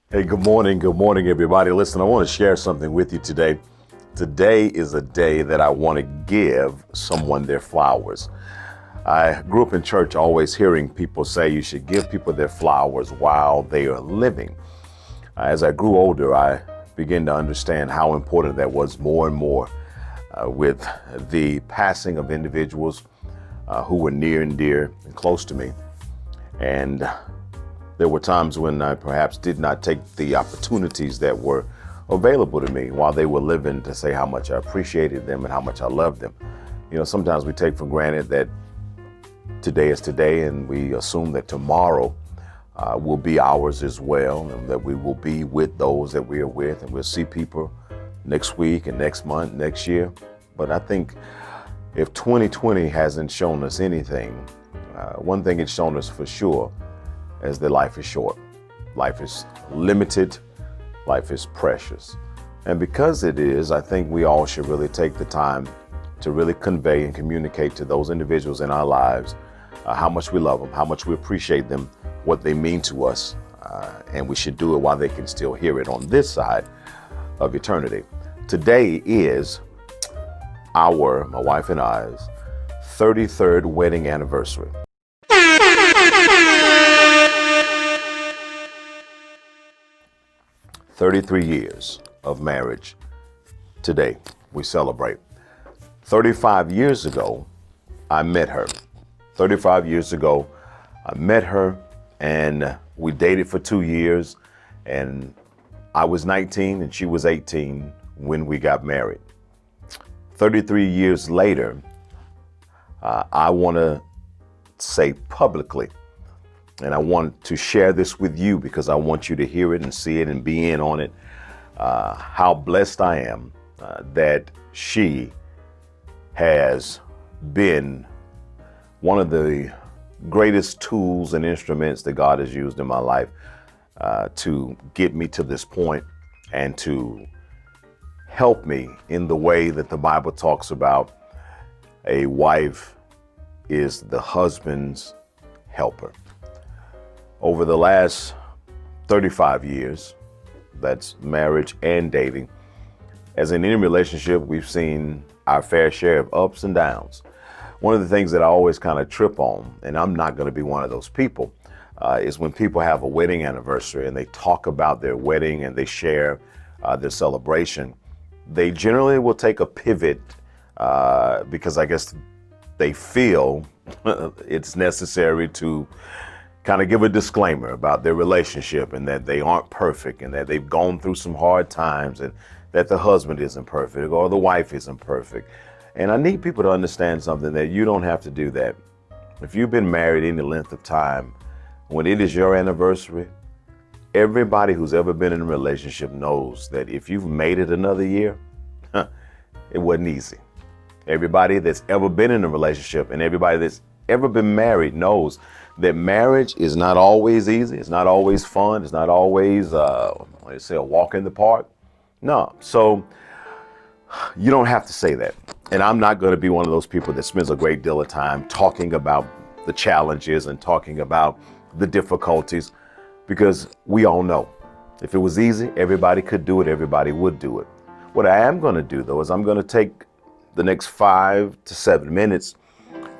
Hey, good morning. Good morning, everybody. Listen, I want to share something with you today. Today is a day that I want to give someone their flowers. I grew up in church always hearing people say you should give people their flowers while they are living. As I grew older, I began to understand how important that was more and more with the passing of individuals who were near and dear and close to me. And there were times when I perhaps did not take the opportunities that were available to me while they were living to say how much I appreciated them and how much I loved them. You know, sometimes we take for granted that today is today and we assume that tomorrow will be ours as well, and that we will be with those that we are with, and we'll see people next week and next month, next year. But I think if 2020 hasn't shown us anything, one thing it's shown us for sure is that life is short. Life is limited. Life is precious. And because it is, I think we all should really take the time to really convey and communicate to those individuals in our lives how much we love them, how much we appreciate them, what they mean to us. And we should do it while they can still hear it on this side of eternity. Today is my wife and I's 33rd wedding anniversary. 33 years of marriage today we celebrate. 35 years ago, I met her. 35 years ago, I met her and we dated for 2 years, and I was 19 and she was 18 when we got married. 33 years later, I want to say publicly, and I want to share this with you because I want you to hear it and see it and be in on it, how blessed I am that she has been one of the greatest tools and instruments that God has used in my life to get me to this point and to help me in the way that the Bible talks about a wife is the husband's helper. Over the last 35 years, that's marriage and dating, as in any relationship, we've seen our fair share of ups and downs. One of the things that I always kind of trip on, and I'm not going to be one of those people, is when people have a wedding anniversary and they talk about their wedding and they share their celebration. They generally will take a pivot because I guess they feel it's necessary to kind of give a disclaimer about their relationship and that they aren't perfect and that they've gone through some hard times and that the husband isn't perfect or the wife isn't perfect. And I need people to understand something, that you don't have to do that. If you've been married any length of time, when it is your anniversary, everybody who's ever been in a relationship knows that if you've made it another year, it wasn't easy. Everybody that's ever been in a relationship and everybody that's ever been married knows that marriage is not always easy. It's not always fun. It's not always, let's say, a walk in the park. No. So you don't have to say that. And I'm not going to be one of those people that spends a great deal of time talking about the challenges and talking about the difficulties, because we all know if it was easy, everybody could do it. Everybody would do it. What I am going to do, though, is I'm going to take the next 5 to 7 minutes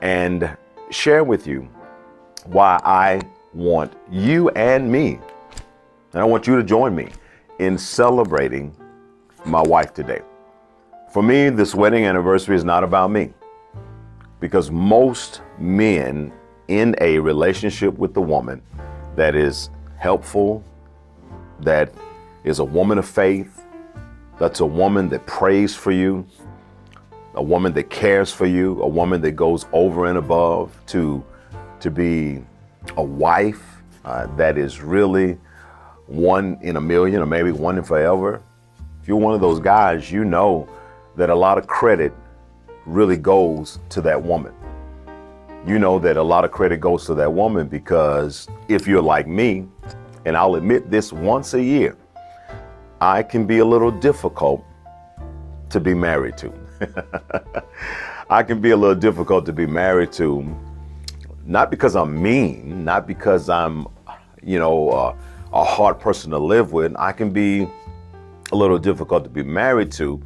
and share with you why I want you and me, and I want you to join me in celebrating my wife today. For me, this wedding anniversary is not about me, because most men in a relationship with the woman that is helpful, that is a woman of faith, that's a woman that prays for you, a woman that cares for you, a woman that goes over and above to be a wife that is really one in a million or maybe one in forever. If you're one of those guys, you know that a lot of credit really goes to that woman. You know that a lot of credit goes to that woman because if you're like me, and I'll admit this once a year, I can be a little difficult to be married to. I can be a little difficult to be married to, not because I'm mean, not because I'm, a a hard person to live with. I can be a little difficult to be married to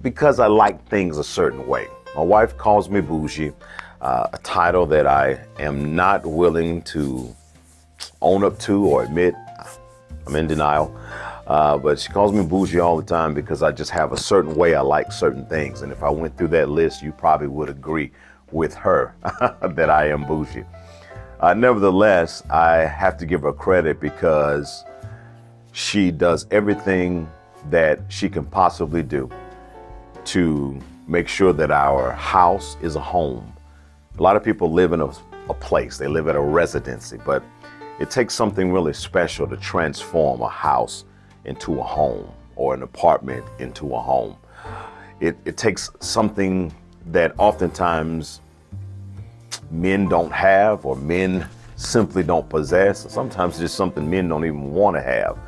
because I like things a certain way. My wife calls me bougie, a title that I am not willing to own up to or admit. I'm in denial. But she calls me bougie all the time because I just have a certain way I like certain things. And if I went through that list, you probably would agree with her that I am bougie. Nevertheless, I have to give her credit because she does everything that she can possibly do to make sure that our house is a home. A lot of people live in a place, they live at a residency, but it takes something really special to transform a house into a home or an apartment into a home. It takes something that oftentimes men don't have, or men simply don't possess. Sometimes it's just something men don't even want to have.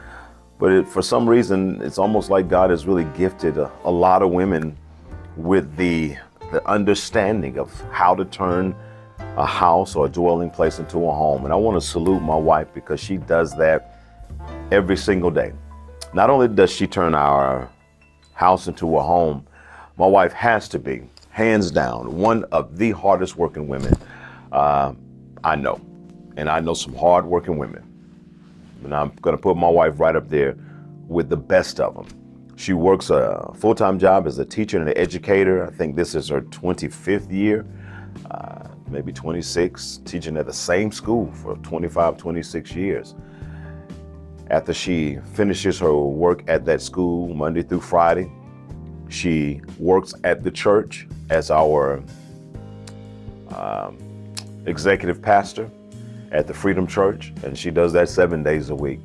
But for some reason, it's almost like God has really gifted a lot of women with the understanding of how to turn a house or a dwelling place into a home. And I want to salute my wife because she does that every single day. Not only does she turn our house into a home, my wife has to be, hands down, one of the hardest working women I know. And I know some hard working women. And I'm going to put my wife right up there with the best of them. She works a full-time job as a teacher and an educator. I think this is her 25th year, maybe 26, teaching at the same school for 25, 26 years. After she finishes her work at that school Monday through Friday, she works at the church as our executive pastor at the Freedom Church, and she does that 7 days a week,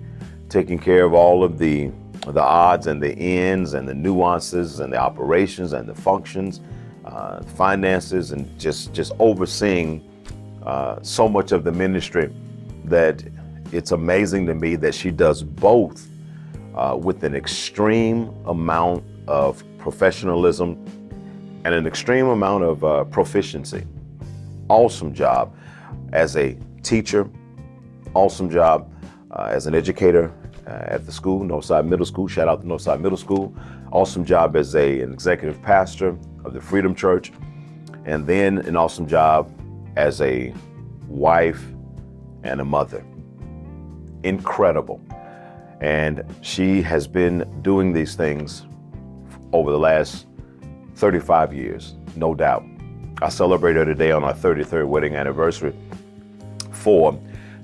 taking care of all of the odds and the ends and the nuances and the operations and the functions, finances, and just overseeing so much of the ministry that it's amazing to me that she does both with an extreme amount of professionalism and an extreme amount of proficiency. Awesome job as a teacher, awesome job as an educator at the school, Northside Middle School. Shout out to Northside Middle School. Awesome job as an executive pastor of the Freedom Church. And then an awesome job as a wife and a mother. Incredible. And she has been doing these things over the last 35 years, no doubt. I celebrate her today on our 33rd wedding anniversary for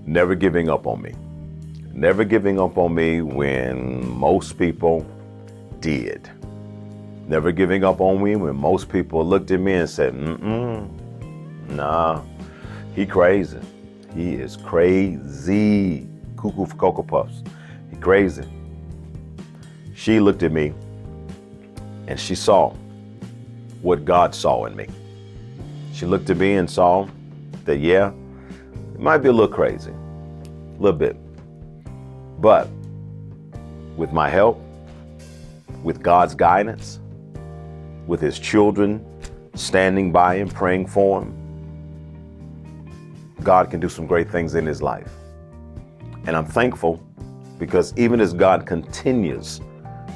never giving up on me. Never giving up on me when most people did. Never giving up on me when most people looked at me and said, nah, he crazy. He is crazy. Cuckoo for Cocoa Puffs. He crazy. She looked at me and she saw what God saw in me. She looked at me and saw that, yeah, it might be a little crazy, a little bit. But with my help, with God's guidance, with his children standing by him, praying for him, God can do some great things in his life. And I'm thankful because even as God continues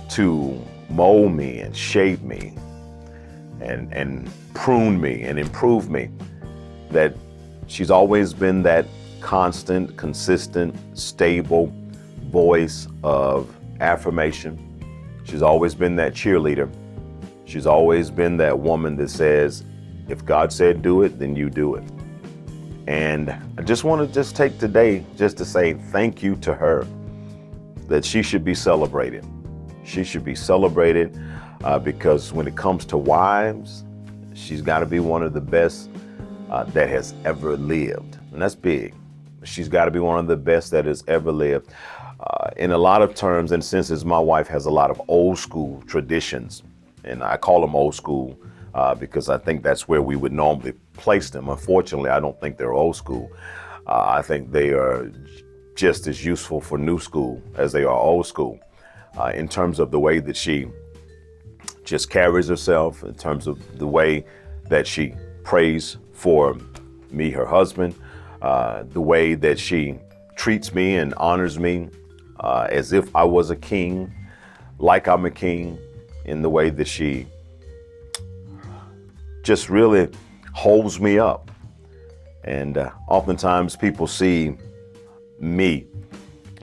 to mold me and shape me and prune me and improve me, that she's always been that constant, consistent, stable voice of affirmation. She's always been that cheerleader. She's always been that woman that says, if God said do it, then you do it. And I just want to take today just to say thank you to her, that she should be celebrated. She should be celebrated because when it comes to wives, she's got to be one of the best that has ever lived. And that's big. She's got to be one of the best that has ever lived. In a lot of terms and senses, my wife has a lot of old school traditions, and I call them old school because I think that's where we would normally place them. Unfortunately, I don't think they're old school. I think they are just as useful for new school as they are old school in terms of the way that she just carries herself, in terms of the way that she prays for me, her husband, the way that she treats me and honors me as if I was a king, like I'm a king, in the way that she just really holds me up. And oftentimes people see me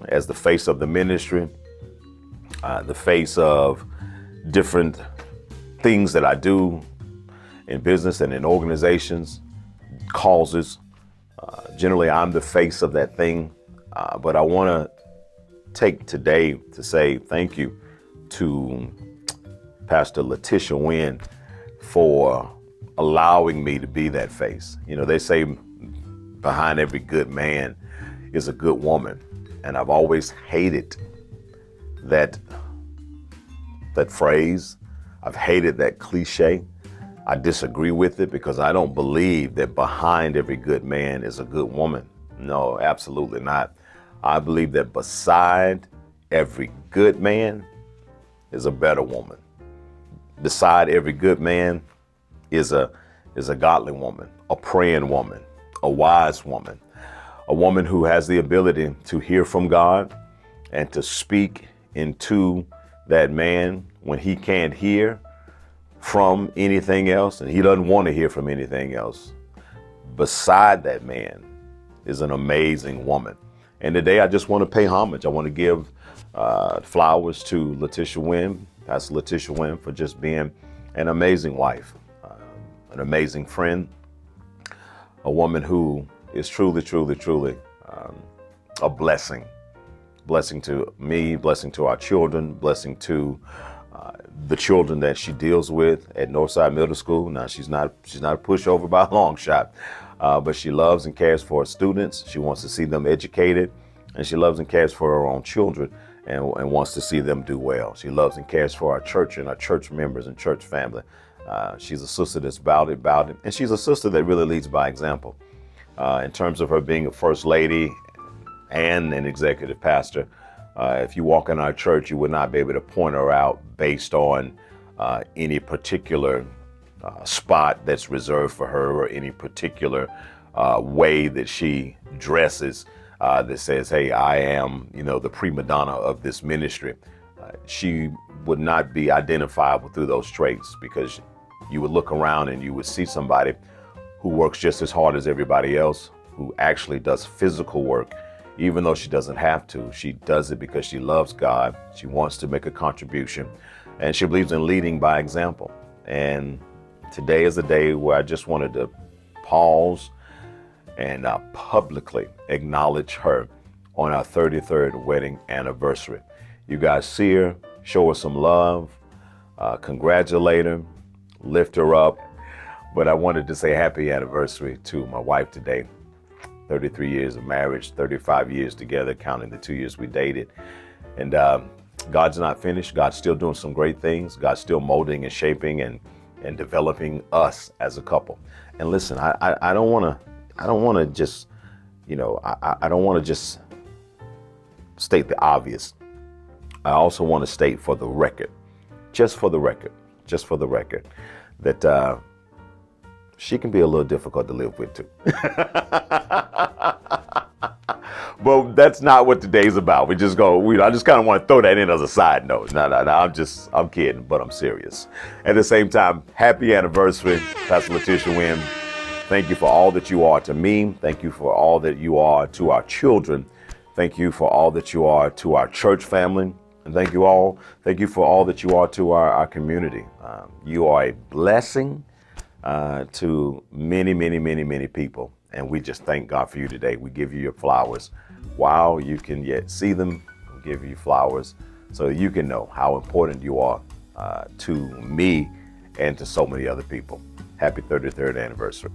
as the face of the ministry, the face of different things that I do in business and in organizations, causes. Generally, I'm the face of that thing. But I want to take today to say thank you to Pastor Letitia Wynn for allowing me to be that face. You know, they say behind every good man is a good woman. And I've always hated that phrase. I've hated that cliche. I disagree with it because I don't believe that behind every good man is a good woman. No, absolutely not. I believe that beside every good man is a better woman. Beside every good man is a godly woman, a praying woman, a wise woman, a woman who has the ability to hear from God and to speak into that man when he can't hear from anything else and he doesn't want to hear from anything else. Beside that man is an amazing woman. And today I just want to pay homage. I want to give flowers to Letitia Wynn, Pastor Letitia Wynn, for just being an amazing wife, an amazing friend, a woman who is truly, truly, truly a blessing. Blessing to me, blessing to our children, blessing to the children that she deals with at Northside Middle School. Now, she's not a pushover by a long shot, but she loves and cares for her students. She wants to see them educated, and she loves and cares for her own children and wants to see them do well. She loves and cares for our church and our church members and church family. She's a sister that's about it, and she's a sister that really leads by example. In terms of her being a first lady and an executive pastor, if you walk in our church, you would not be able to point her out based on any particular spot that's reserved for her or any particular way that she dresses that says, hey, I am, the prima donna of this ministry. She would not be identifiable through those traits, because you would look around and you would see somebody who works just as hard as everybody else, who actually does physical work. Even though she doesn't have to, she does it because she loves God. She wants to make a contribution, and she believes in leading by example. And today is a day where I just wanted to pause and publicly acknowledge her on our 33rd wedding anniversary. You guys see her, show her some love, congratulate her, lift her up. But I wanted to say happy anniversary to my wife today. 33 years of marriage, 35 years together, counting the 2 years we dated. And God's not finished. God's still doing some great things. God's still molding and shaping and developing us as a couple. And listen, I don't want to just, I don't want to just state the obvious. I also want to state for the record, just for the record, that she can be a little difficult to live with too. But that's not what today's about. I just kind of want to throw that in as a side note. No, I'm kidding, but I'm serious. At the same time, happy anniversary, Pastor Letitia Wynn. Thank you for all that you are to me. Thank you for all that you are to our children. Thank you for all that you are to our church family. And thank you for all that you are to our community. You are a blessing to many, many, many, many people. And we just thank God for you today. We give you your flowers while you can yet see them. We give you flowers so you can know how important you are to me and to so many other people. Happy 33rd anniversary.